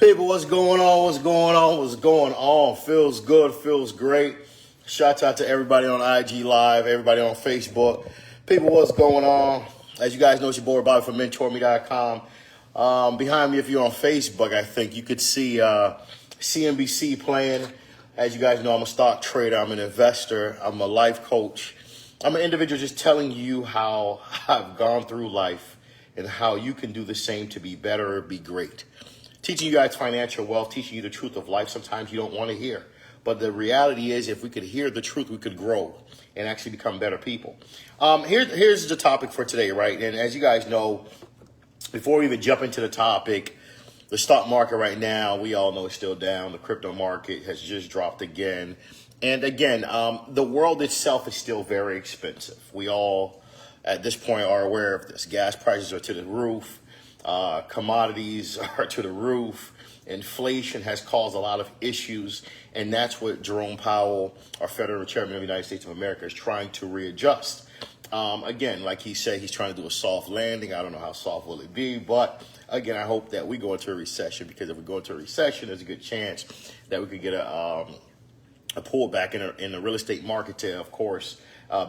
People, what's going on? What's going on? What's going on? Feels good, feels great. Shout out to everybody on IG Live, everybody on Facebook. People, what's going on? As you guys know, it's your boy Bobby from Mentourme.com. Behind me, if you're on Facebook, I think you could see CNBC playing. As you guys know, I'm a stock trader. I'm an investor. I'm a life coach. I'm an individual just telling you how I've gone through life and how you can do the same to be better or be great. Teaching you guys financial wealth, teaching you the truth of life. Sometimes you don't want to hear. But the reality is, if we could hear the truth, we could grow and actually become better people. Here's the topic for today, right? And as you guys know, before we even jump into the topic, the stock market right now, we all know it's still down. The crypto market has just dropped again. And again, the world itself is still very expensive. We all, at this point, are aware of this. Gas prices are to the roof. Commodities are to the roof. Inflation has caused a lot of issues, and that's what Jerome Powell, our Federal Chairman of the United States of America, is trying to readjust. Again, like he said, he's trying to do a soft landing. I don't know how soft will it be, but again, I hope that we go into a recession, because if we go into a recession, there's a good chance that we could get a pullback in the real estate market to, of course,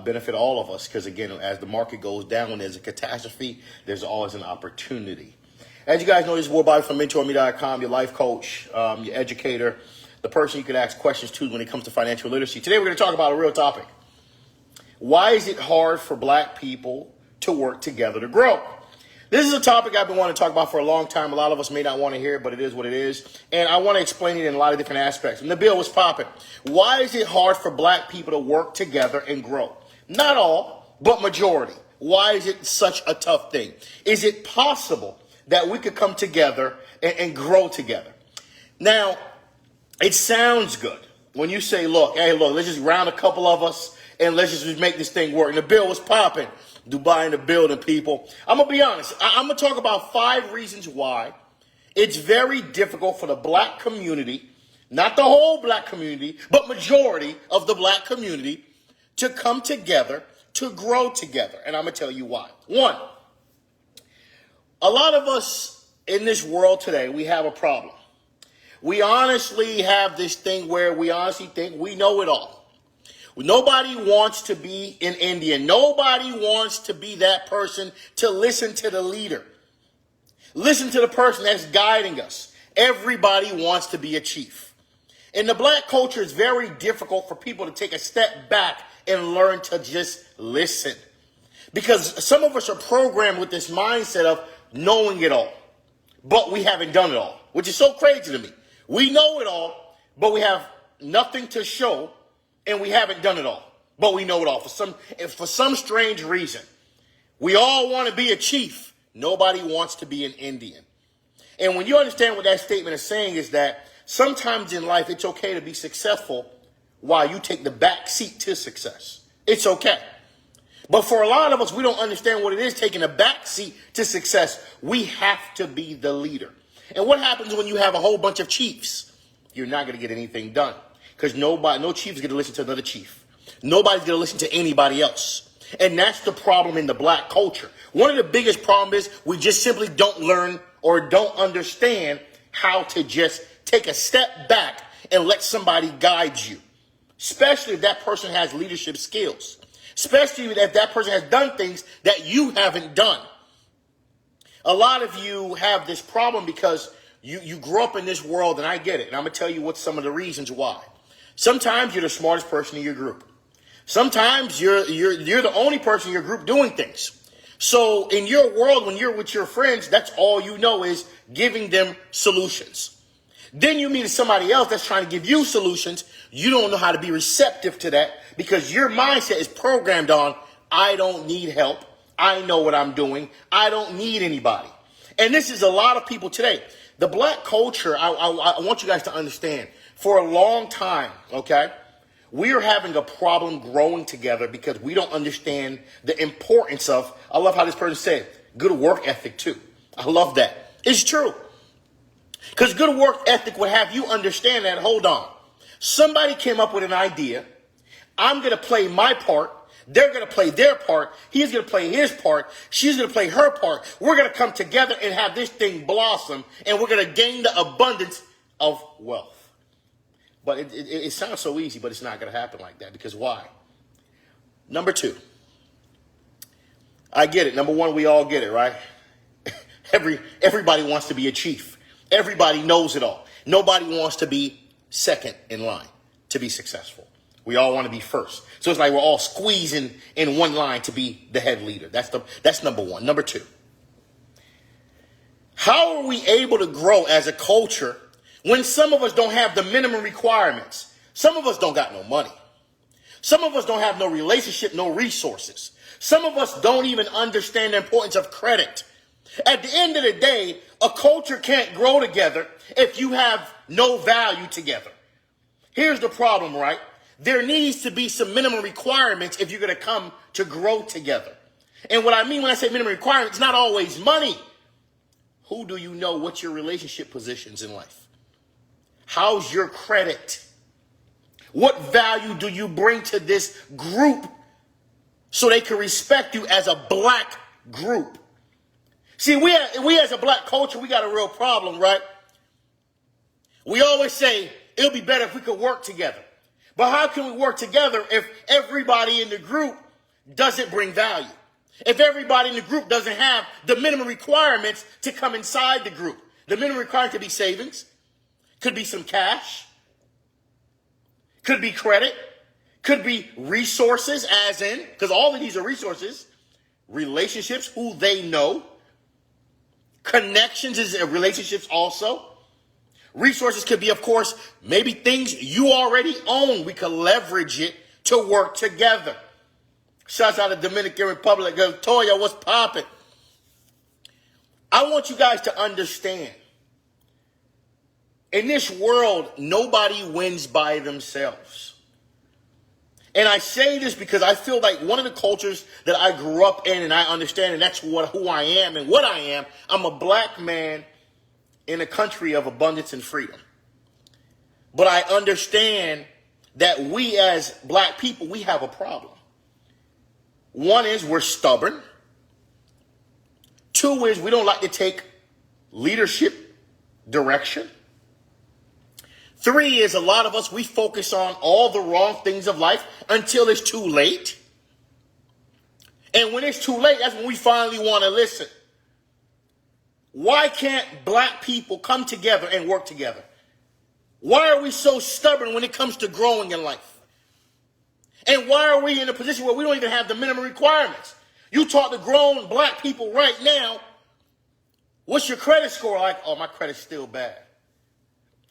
benefit all of us. Because again, as the market goes down, when there's a catastrophe, there's always an opportunity. As you guys know, this is Boy Bobby from Mentourme.com, your life coach, your educator, the person you could ask questions to when it comes to financial literacy. Today, we're going to talk about a real topic. Why is it hard for black people to work together to grow? This is a topic I've been wanting to talk about for a long time. A lot of us may not want to hear it, but it is what it is. And I want to explain it in a lot of different aspects. And the bill was popping. Why is it hard for black people to work together and grow? Not all, but majority. Why is it such a tough thing? Is it possible that we could come together and grow together? Now, it sounds good when you say, look, let's just round a couple of us and let's just make this thing work. And the bill was popping. Dubai in the building, people. I'm going to be honest. I'm going to talk about 5 reasons why it's very difficult for the black community, not the whole black community, but majority of the black community, to come together, to grow together. And I'm going to tell you why. 1, a lot of us in this world today, we have a problem. We honestly have this thing where we honestly think we know it all. Nobody wants to be an Indian. Nobody wants to be that person to listen to the leader. Listen to the person that's guiding us. Everybody wants to be a chief. In the black culture, it's very difficult for people to take a step back and learn to just listen. Because some of us are programmed with this mindset of knowing it all, but we haven't done it all, which is so crazy to me. We know it all, but we have nothing to show. And we haven't done it all, but we know it all for some strange reason. We all want to be a chief. Nobody wants to be an Indian. And when you understand what that statement is saying, is that sometimes in life, it's okay to be successful while you take the back seat to success. It's okay. But for a lot of us, we don't understand what it is taking a back seat to success. We have to be the leader. And what happens when you have a whole bunch of chiefs? You're not going to get anything done. Because no chief is going to listen to another chief. Nobody's going to listen to anybody else. And that's the problem in the black culture. One of the biggest problems is we just simply don't learn or don't understand how to just take a step back and let somebody guide you. Especially if that person has leadership skills. Especially if that person has done things that you haven't done. A lot of you have this problem because you grew up in this world, and I get it. And I'm going to tell you what some of the reasons why. Sometimes you're the smartest person in your group. Sometimes you're the only person in your group doing things. So in your world, when you're with your friends, that's all you know is giving them solutions. Then you meet somebody else that's trying to give you solutions. You don't know how to be receptive to that because your mindset is programmed on, I don't need help. I know what I'm doing. I don't need anybody. And this is a lot of people today. The black culture, I want you guys to understand, for a long time, okay, we are having a problem growing together because we don't understand the importance of, I love how this person said, good work ethic too. I love that. It's true. Because good work ethic would have you understand that, hold on, somebody came up with an idea. I'm going to play my part. They're going to play their part. He's going to play his part. She's going to play her part. We're going to come together and have this thing blossom, and we're going to gain the abundance of wealth. But it sounds so easy, but it's not going to happen like that. Because why? Number two, I get it. Number one, we all get it, right? Everybody wants to be a chief. Everybody knows it all. Nobody wants to be second in line to be successful. We all want to be first. So it's like we're all squeezing in one line to be the head leader. That's number one. Number two, how are we able to grow as a culture when some of us don't have the minimum requirements? Some of us don't got no money. Some of us don't have no relationship, no resources. Some of us don't even understand the importance of credit. At the end of the day, a culture can't grow together if you have no value together. Here's the problem, right? There needs to be some minimum requirements if you're going to come to grow together. And what I mean when I say minimum requirements, it's not always money. Who do you know? What's your relationship positions in life? How's your credit? What value do you bring to this group so they can respect you as a black group? See, we as a black culture, we got a real problem, right? We always say it'll be better if we could work together. But how can we work together if everybody in the group doesn't bring value? If everybody in the group doesn't have the minimum requirements to come inside the group? The minimum requirement could be savings, could be some cash, could be credit, could be resources, as in, because all of these are resources, relationships, who they know, connections is relationships also. Resources could be, of course, maybe things you already own. We could leverage it to work together. Shouts out to Dominican Republic. Toya, what's popping? I want you guys to understand. In this world, nobody wins by themselves. And I say this because I feel like one of the cultures that I grew up in and I understand, and that's who I am and what I am. I'm a black man in a country of abundance and freedom. But I understand that we as black people, we have a problem. One is we're stubborn. Two is we don't like to take leadership direction. Three is a lot of us, we focus on all the wrong things of life until it's too late. And when it's too late, that's when we finally want to listen. Why can't black people come together and work together? Why are we so stubborn when it comes to growing in life? And why are we in a position where we don't even have the minimum requirements? You talk to grown black people right now, what's your credit score like? Oh, my credit's still bad.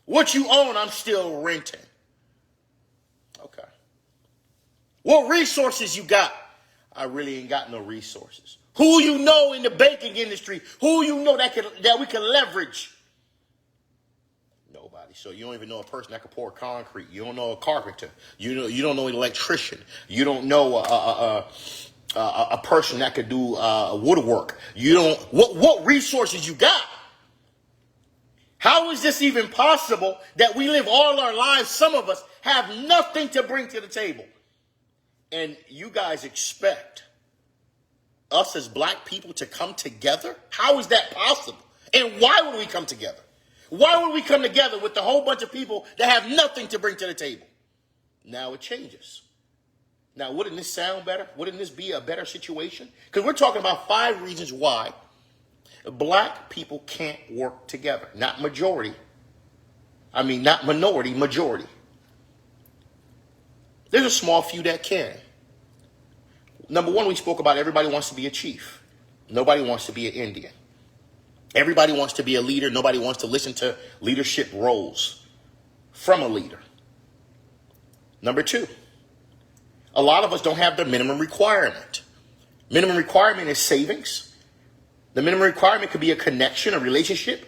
What you own, I'm still renting. Okay. What resources you got? I really ain't got no resources. Who you know in the banking industry? Who you know that we can leverage? Nobody. So you don't even know a person that can pour concrete. You don't know a carpenter. You don't know an electrician. You don't know a person that could do woodwork. You don't. What resources you got? How is this even possible that we live all our lives? Some of us have nothing to bring to the table, and you guys expect us as black people to come together? How is that possible? And why would we come together? Why would we come together with a whole bunch of people that have nothing to bring to the table? Now it changes. Now, wouldn't this sound better? Wouldn't this be a better situation? Because we're talking about 5 reasons why black people can't work together. Not majority. I mean, not minority, majority. There's a small few that can. Number one, we spoke about everybody wants to be a chief. Nobody wants to be an Indian. Everybody wants to be a leader. Nobody wants to listen to leadership roles from a leader. Number two, a lot of us don't have the minimum requirement. Minimum requirement is savings. The minimum requirement could be a connection, a relationship.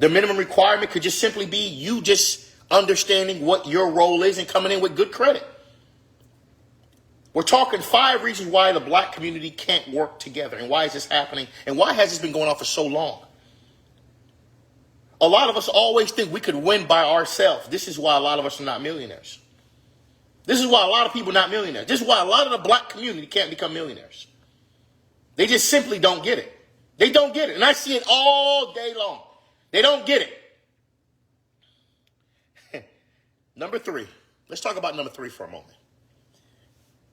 The minimum requirement could just simply be you just understanding what your role is and coming in with good credit. We're talking 5 reasons why the black community can't work together. And why is this happening? And why has this been going on for so long? A lot of us always think we could win by ourselves. This is why a lot of us are not millionaires. This is why a lot of people are not millionaires. This is why a lot of the black community can't become millionaires. They just simply don't get it. They don't get it. And I see it all day long. They don't get it. Number three. Let's talk about number three for a moment.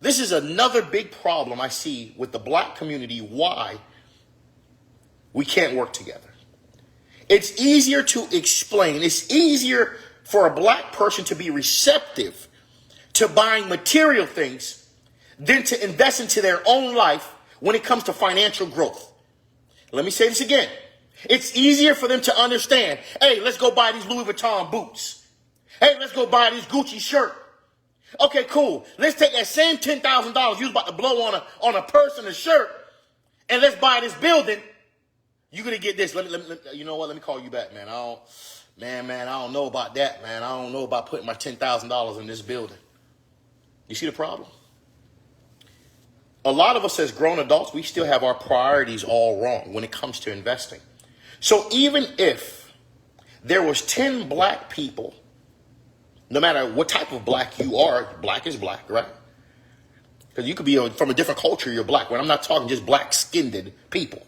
This is another big problem I see with the black community, why we can't work together. It's easier to explain. It's easier for a black person to be receptive to buying material things than to invest into their own life when it comes to financial growth. Let me say this again. It's easier for them to understand, hey, let's go buy these Louis Vuitton boots. Hey, let's go buy this Gucci shirt. Okay, cool. Let's take that same $10,000 you was about to blow on a purse and a shirt, and let's buy this building. You're going to get this. You know what? Let me call you back, man. I don't know about that, man. I don't know about putting my $10,000 in this building. You see the problem? A lot of us as grown adults, we still have our priorities all wrong when it comes to investing. So even if there was 10 black people, no matter what type of black you are, black is black, right? Because you could be from a different culture, you're black. When I'm not talking just black-skinned people.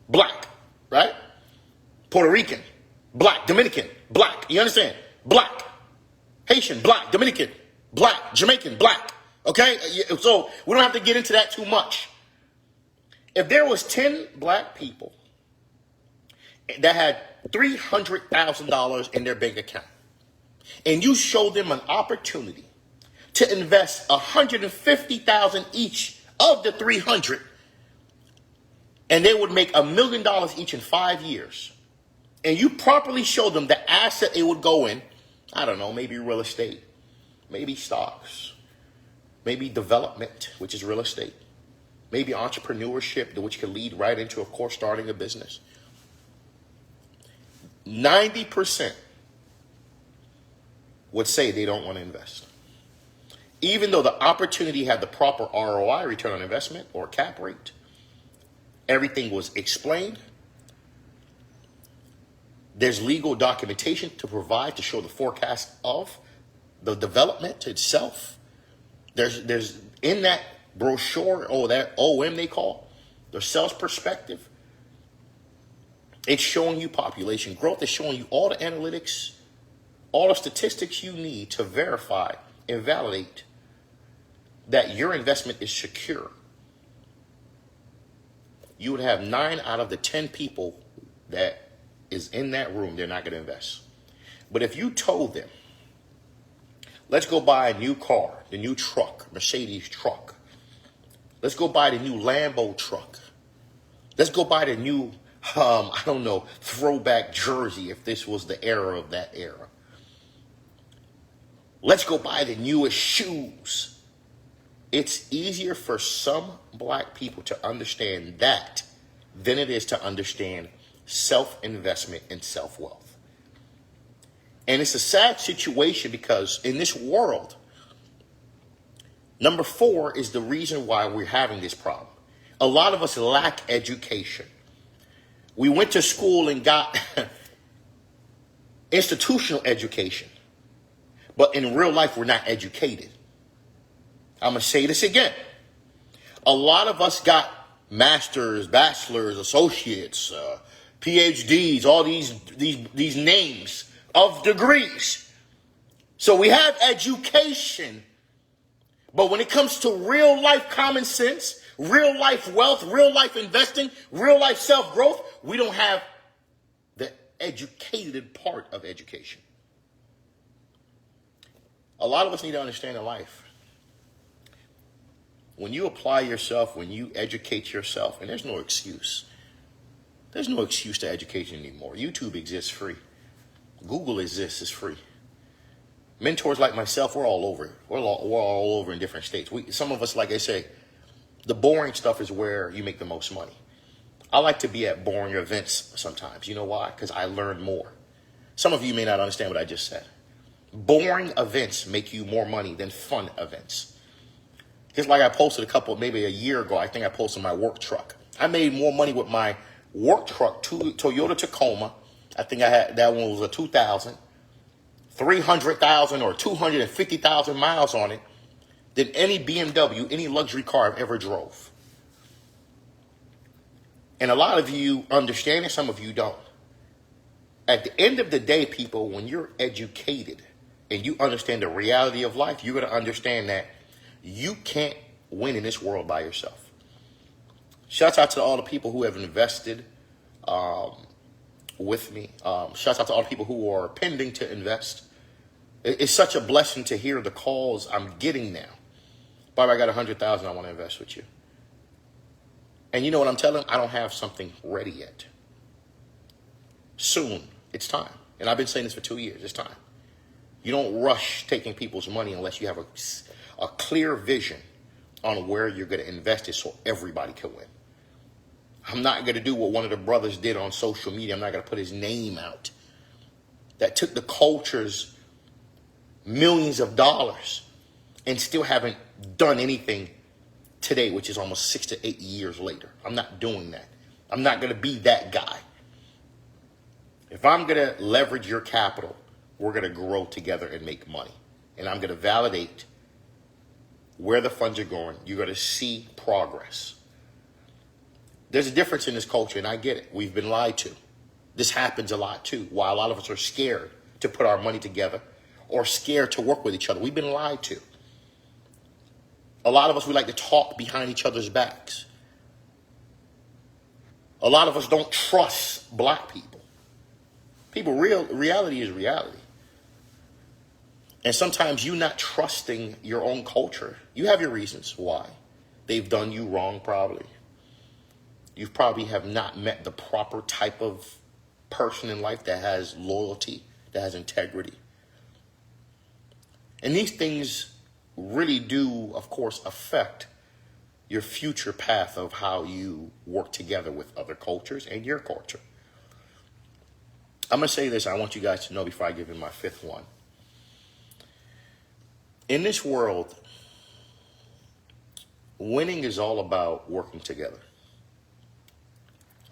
Black, right? Puerto Rican, black, Dominican, black. You understand? Black. Haitian, black, Dominican, black, Jamaican, black. Okay? So we don't have to get into that too much. If there was 10 black people that had $300,000 in their bank account, and you show them an opportunity to invest $150,000 each of the 300, and they would make $1 million each in 5 years, and you properly show them the asset it would go in, I don't know, maybe real estate, maybe stocks, maybe development, which is real estate, maybe entrepreneurship, which could lead right into, of course, starting a business. 90% would say they don't want to invest. Even though the opportunity had the proper ROI, return on investment, or cap rate, everything was explained. There's legal documentation to provide to show the forecast of the development itself. There's in that brochure, or that OM they call, the sales perspective, it's showing you population growth. It's showing you all the analytics, all the statistics you need to verify and validate that your investment is secure. You would have 9 out of the 10 people that is in that room, they're not going to invest. But if you told them, let's go buy a new car, the new truck, Mercedes truck. Let's go buy the new Lambo truck. Let's go buy the new, throwback jersey if this was the era of that era. Let's go buy the newest shoes. It's easier for some black people to understand that than it is to understand self-investment and self-wealth. And it's a sad situation because in this world, number 4 is the reason why we're having this problem. A lot of us lack education. We went to school and got institutional education. But in real life, we're not educated. I'm going to say this again. A lot of us got masters, bachelors, associates, PhDs, all these names of degrees. So we have education. But when it comes to real life common sense, real life wealth, real life investing, real life self-growth, we don't have the educated part of education. A lot of us need to understand in life. When you apply yourself, when you educate yourself, and there's no excuse. There's no excuse to education anymore. YouTube exists free. Google exists, it's free. Mentors like myself, we're all over. We're all over in different states. Some of us, like I say, the boring stuff is where you make the most money. I like to be at boring events sometimes. You know why? Because I learn more. Some of you may not understand what I just said. Boring events make you more money than fun events. Just like I posted maybe a year ago, I think I posted my work truck. I made more money with my work truck, Toyota Tacoma. I think that one was a 2000, 300,000 or 250,000 miles on it, than any BMW, any luxury car I've ever drove. And a lot of you understand it, some of you don't. At the end of the day, people, when you're educated and you understand the reality of life, you're going to understand that you can't win in this world by yourself. Shout out to all the people who have invested with me. Shout out to all the people who are pending to invest. It's such a blessing to hear the calls I'm getting now. Bobby, I got 100,000 I want to invest with you. And you know what I'm telling them? I don't have something ready yet. Soon, it's time. And I've been saying this for 2 years. It's time. You don't rush taking people's money unless you have a clear vision on where you're going to invest it so everybody can win. I'm not going to do what one of the brothers did on social media. I'm not going to put his name out. That took the culture's millions of dollars and still haven't done anything today, which is almost 6 to 8 years later. I'm not doing that. I'm not going to be that guy. If I'm going to leverage your capital, we're going to grow together and make money. And I'm going to validate where the funds are going. You're going to see progress. There's a difference in this culture, and I get it. We've been lied to. This happens a lot too. While a lot of us are scared to put our money together or scared to work with each other, we've been lied to. A lot of us, we like to talk behind each other's backs. A lot of us don't trust black people. Reality is reality. And sometimes you not trusting your own culture, you have your reasons why. They've done you wrong probably. You probably have not met the proper type of person in life that has loyalty, that has integrity. And these things really do, of course, affect your future path of how you work together with other cultures and your culture. I'm going to say this. I want you guys to know before I give you my fifth one. In this world, winning is all about working together.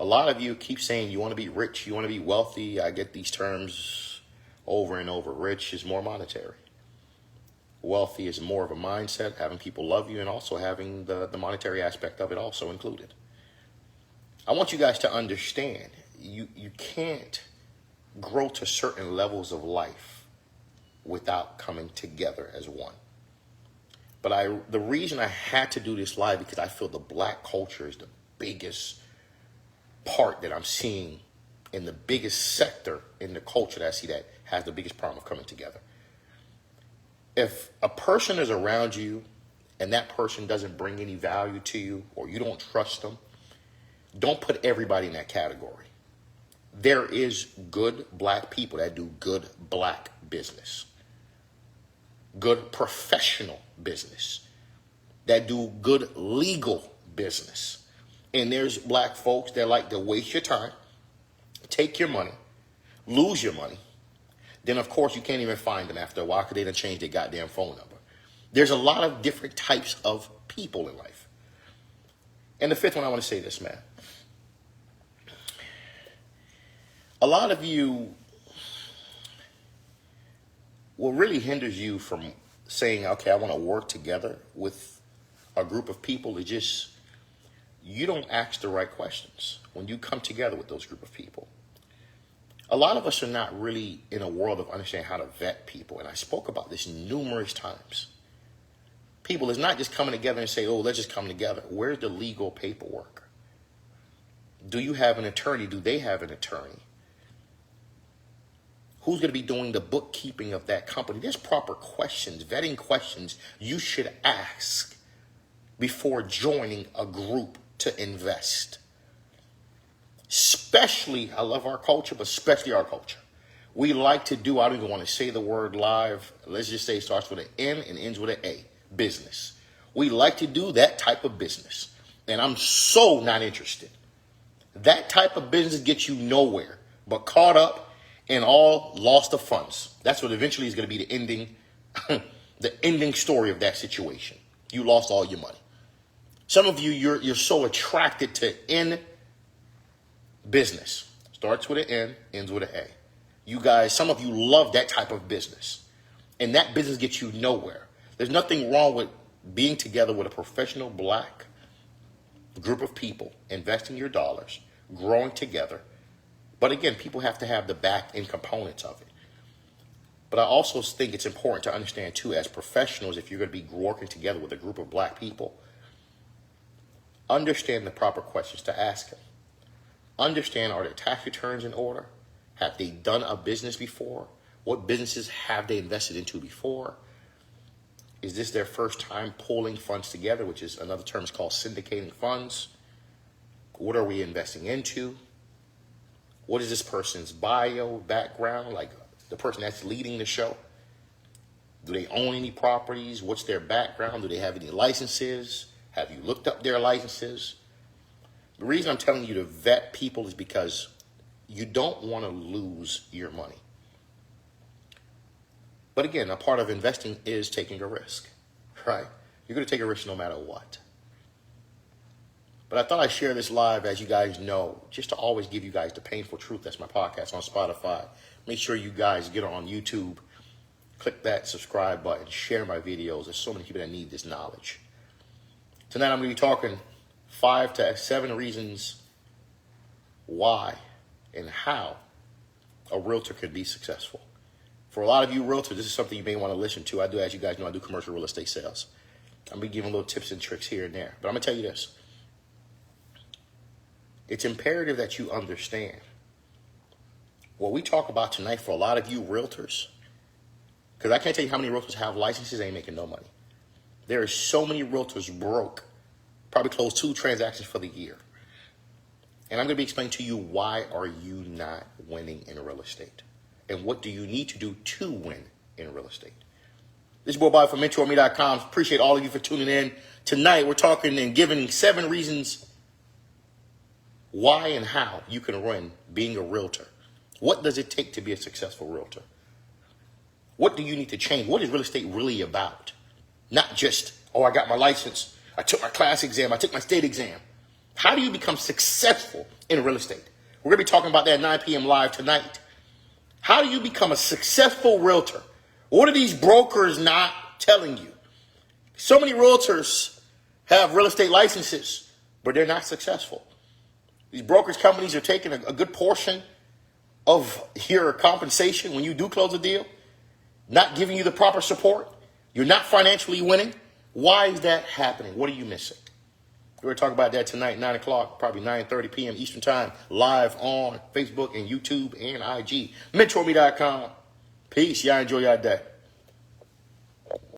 A lot of you keep saying you want to be rich, you want to be wealthy. I get these terms over and over. Rich is more monetary. Wealthy is more of a mindset, having people love you, and also having the monetary aspect of it also included. I want you guys to understand, you can't grow to certain levels of life without coming together as one. But the reason I had to do this live, because I feel the black culture is the biggest part that I'm seeing in the biggest sector in the culture that I see that has the biggest problem of coming together. If a person is around you and that person doesn't bring any value to you, or you don't trust them, don't put everybody in that category. There is good black people that do good black business, good professional business, that do good legal business. And there's black folks that like to waste your time, take your money, lose your money. Then, of course, you can't even find them after a while because they done changed their goddamn phone number. There's a lot of different types of people in life. And the fifth one, I want to say this, man. A lot of you, what really hinders you from saying, okay, I want to work together with a group of people is just, you don't ask the right questions when you come together with those group of people. A lot of us are not really in a world of understanding how to vet people. And I spoke about this numerous times. People is not just coming together and say, oh, let's just come together. Where's the legal paperwork? Do you have an attorney? Do they have an attorney? Who's going to be doing the bookkeeping of that company? There's proper questions, vetting questions you should ask before joining a group to invest. Especially, I love our culture, but especially our culture. We like to do, I don't even want to say the word live. Let's just say it starts with an N and ends with an A, business. We like to do that type of business. And I'm so not interested. That type of business gets you nowhere, but caught up in all loss of funds. That's what eventually is going to be the ending story of that situation. You lost all your money. Some of you, you're so attracted to N business. Starts with an N, ends with an A. You guys, some of you love that type of business. And that business gets you nowhere. There's nothing wrong with being together with a professional black group of people, investing your dollars, growing together. But again, people have to have the back end components of it. But I also think it's important to understand too, as professionals, if you're going to be working together with a group of black people, understand the proper questions to ask them. Understand, are their tax returns in order? Have they done a business before? What businesses have they invested into before? Is this their first time pulling funds together, which is another term is called syndicating funds? What are we investing into? What is this person's bio, background, like the person that's leading the show? Do they own any properties? What's their background? Do they have any licenses? Have you looked up their licenses? The reason I'm telling you to vet people is because you don't want to lose your money. But again, a part of investing is taking a risk, right? You're going to take a risk no matter what. But I thought I'd share this live, as you guys know, just to always give you guys the painful truth. That's my podcast on Spotify. Make sure you guys get on YouTube, click that subscribe button, share my videos. There's so many people that need this knowledge. Tonight I'm going to be talking 5 to 7 reasons why and how a realtor could be successful. For a lot of you realtors, this is something you may want to listen to. I do, as you guys know, I do commercial real estate sales. I'm going to be giving little tips and tricks here and there. But I'm going to tell you this. It's imperative that you understand what we talk about tonight for a lot of you realtors, because I can't tell you how many realtors have licenses and ain't making no money. There are so many realtors broke, probably closed 2 transactions for the year. And I'm going to be explaining to you, why are you not winning in real estate? And what do you need to do to win in real estate? This is Boy Bobby from Mentourme.com. Appreciate all of you for tuning in. Tonight, we're talking and giving 7 reasons why and how you can win being a realtor. What does it take to be a successful realtor? What do you need to change? What is real estate really about? Not just, oh, I got my license, I took my class exam, I took my state exam. How do you become successful in real estate? We're going to be talking about that at 9 p.m. live tonight. How do you become a successful realtor? What are these brokers not telling you? So many realtors have real estate licenses, but they're not successful. These brokerage companies are taking a good portion of your compensation when you do close a deal, not giving you the proper support. You're not financially winning. Why is that happening? What are you missing? We're going to talk about that tonight, 9 o'clock, probably 9:30 p.m. Eastern Time, live on Facebook and YouTube and IG. Mentourme.com. Peace. Y'all enjoy your day.